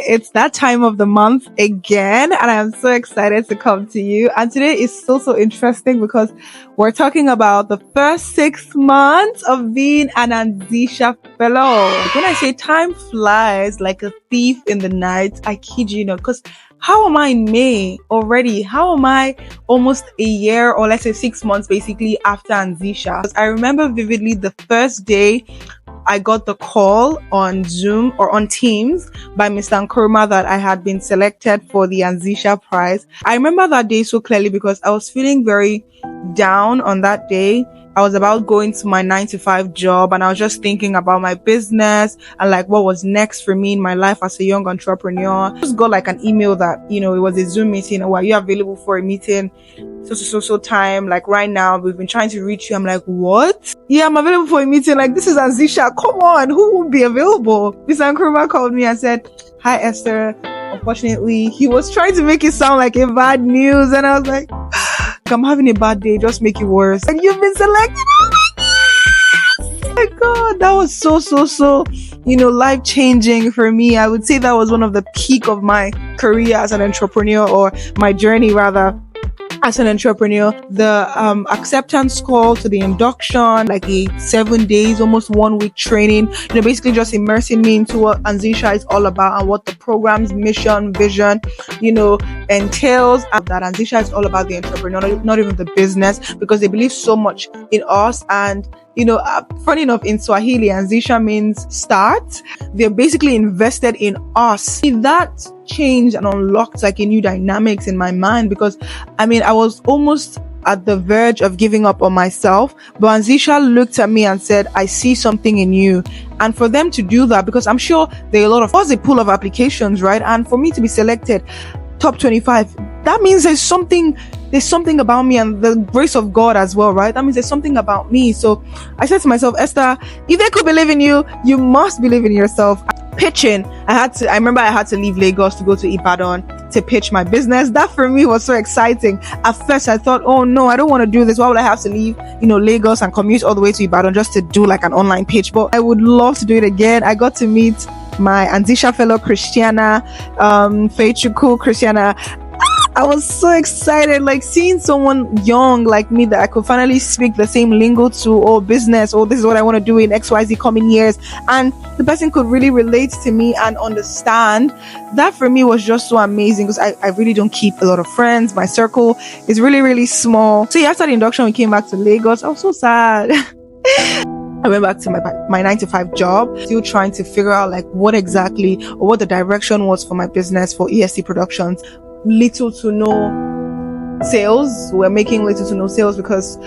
It's that time of the month again, and I'm so excited to come to you. And today is so interesting because we're talking about the first 6 months of being an Anzisha Fellow. When I say time flies like a thief in the night, I kid you not, because how am I in May already? How am I almost a year, or let's say 6 months basically after Anzisha? I remember vividly the first day I got the call on Zoom or on Teams by Mr. Nkrumah that I had been selected for the Anzisha Prize. I remember that day so clearly because I was feeling very down on that day. I was about going to my 9-to-5 job, and I was just thinking about my business and like what was next for me in my life as a young entrepreneur. I just got like an email that, it was a Zoom meeting. Or are you available for a meeting? So time, like right now, we've been trying to reach you. I'm like, what? Yeah, I'm available for a meeting. Like, this is Anzisha. Come on, who will be available? Mr. Nkrumah called me and said, hi, Esther. Unfortunately, he was trying to make it sound like a bad news. And I was like, I'm having a bad day, just make it worse. And you've been selected. Oh my God, that was so life changing for me. I would say that was one of the peak of my career as an entrepreneur, or my journey rather, as an entrepreneur. The acceptance call to the induction, like a 7 days, almost 1 week training, basically just immersing me into what Anzisha is all about and what the program's mission, vision, entails. And that Anzisha is all about the entrepreneur, not even the business, because they believe so much in us. And funny enough, in Swahili, Anzisha means start. They're basically invested in us. That changed and unlocked like a new dynamics in my mind, because I was almost at the verge of giving up on myself, but Anzisha looked at me and said, I see something in you. And for them to do that, because I'm sure there are a lot of, was a pool of applications, right? And for me to be selected top 25, that means there's something about me, and the grace of God as well, right? That means there's something about me. So I said to myself, Esther, if they could believe in you, you must believe in yourself. Pitching, I remember I had to leave Lagos to go to Ibadan to pitch my business. That for me was so exciting. At first I thought, oh no, I don't want to do this. Why would I have to leave, Lagos and commute all the way to Ibadan just to do like an online pitch? But I would love to do it again. I got to meet my Anzisha Fellow Christiana, Feichuku Christiana. I was so excited, like seeing someone young like me that I could finally speak the same lingo to, business, this is what I want to do in XYZ coming years. And the person could really relate to me and understand. That for me was just so amazing, because I really don't keep a lot of friends. My circle is really small. So after the induction, we came back to Lagos. I was so sad. I went back to my 9-to-5 job, still trying to figure out like what exactly, or what the direction was for my business, for ESC Productions. Little to no sales. We're making little to no sales because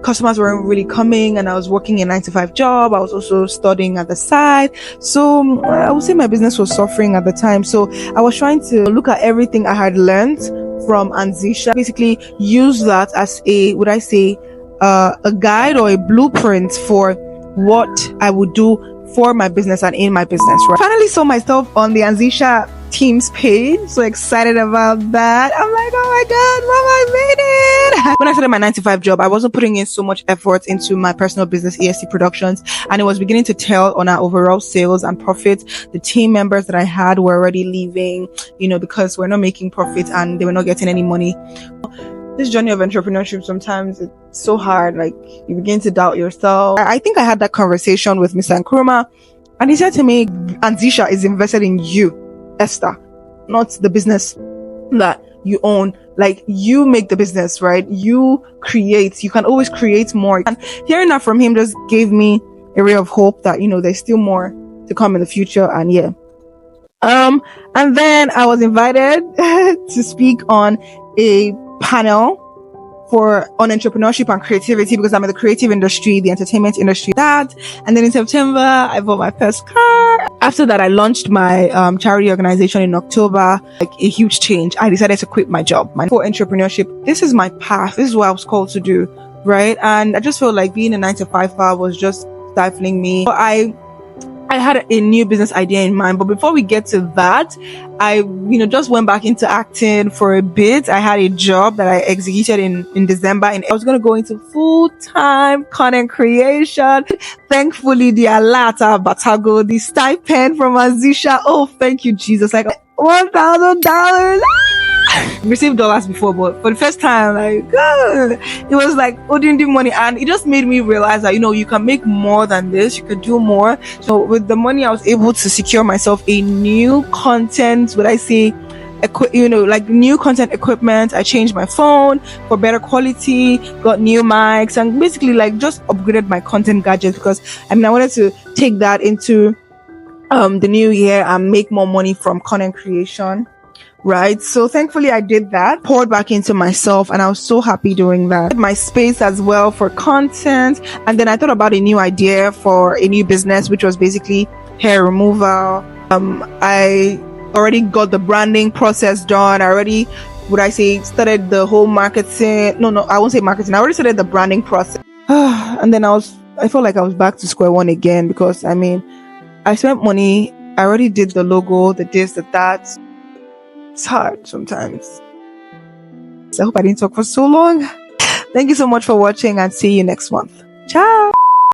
customers weren't really coming, and I was working a 9-to-5 job. I was also studying at the side. So I would say my business was suffering at the time. So I was trying to look at everything I had learned from Anzisha, basically use that as a guide or a blueprint for what I would do for my business and in my business, right? Finally saw myself on the Anzisha Teams page. So excited about that. I'm like, oh my God, Mama, I made it. When I started my 9-to-5 job, I wasn't putting in so much effort into my personal business, ESC Productions, and it was beginning to tell on our overall sales and profits. The team members that I had were already leaving, because we're not making profit and they were not getting any money. This journey of entrepreneurship, sometimes it's so hard. Like, you begin to doubt yourself. I think I had that conversation with Mr. Nkrumah, and he said to me, Anzisha is invested in you, Esther, not the business that you own. Like, you make the business, right? You create. You can always create more. And hearing that from him just gave me a ray of hope that, there's still more to come in the future. And yeah. And then I was invited to speak on a panel on entrepreneurship and creativity, because I'm in the creative industry, the entertainment industry. And then in September, I bought my first car. After that, I launched my charity organization in October. Like, a huge change. I decided to quit my job. For entrepreneurship, this is my path. This is what I was called to do, right? And I just felt like being a 9-to-5 was just stifling me. So I I had a new business idea in mind, but before we get to that, I, just went back into acting for a bit. I had a job that I executed in December, and I was going to go into full-time content creation. Thankfully, the Alata Batago, the stipend from Anzisha. Oh, thank you, Jesus. Like $1,000. Received dollars before, but for the first time, like, God, it was like ordinary money, and it just made me realize that you can make more than this. You could do more. So with the money, I was able to secure myself a new content. Would I say, like new content equipment? I changed my phone for better quality, got new mics, and basically like just upgraded my content gadgets because I wanted to take that into the new year and make more money from content creation. Right. So thankfully I did that, poured back into myself, and I was so happy doing that. My space as well for content. And then I thought about a new idea for a new business, which was basically hair removal. I already got the branding process done. I already, started the whole marketing. No, I won't say marketing. I already started the branding process. And then I felt like I was back to square one again because I spent money. I already did the logo, the this, the that. It's hard sometimes. So I hope I didn't talk for so long. Thank you so much for watching, and see you next month. Ciao.